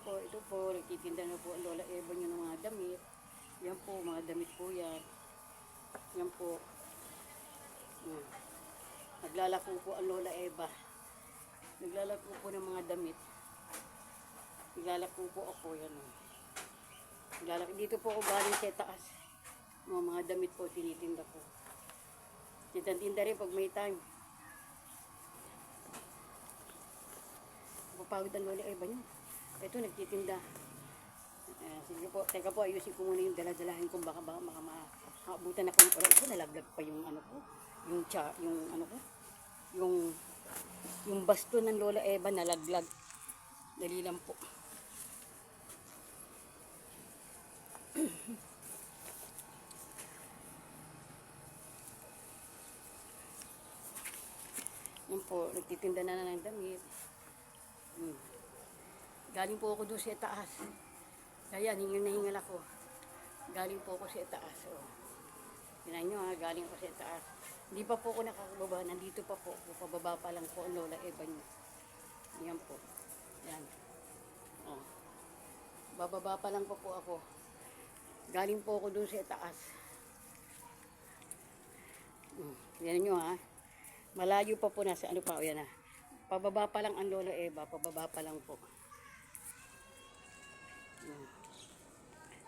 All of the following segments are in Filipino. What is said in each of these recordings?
po, ito po, nagtitinda na po ang Lola Eva nyo ng mga damit. Yan po, mga damit po yan. Yan po. Yan. Naglalako po ang Lola Eva. Naglalako po ng mga damit. Naglalako po ako, yan o. Naglalako. Dito po ako galing sa taas. Mga damit po, tinitinda po. Tinda rin pag may time. Papagod ang Lola Eva nyo. Ito, nagtitinda. Sige po, teka po, ayusin ko muna yung daladalahin ko. Baka makaabutan ako ng oras ko. Nalaglag pa yung ano ko. Yung ano ko. Yung basto ng Lola Eva nalaglag. Dali lang po. Yan po, nagtitinda na ng damit. Galing po ako doon sa taas. Kaya hingal na hingal ako. Galing po ako sa taas. Oh. Tingnan nyo ha, galing ako sa taas. Hindi pa po ako nakakababa. Nandito pa po. Pababa pa lang po ang Lola Eva nyo. Yan po. Yan. Oh. Bababa pa lang po ako. Galing po ako doon sa taas. Tingnan nyo ha. Malayo pa po nasa ano pa. O yan ha. Pababa pa lang ang Lola Eva. Pababa pa lang po.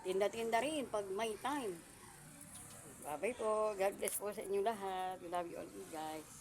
Tinda-tinda rin pag may time. Bye-bye po. God bless po sa inyo lahat. We love you all, guys.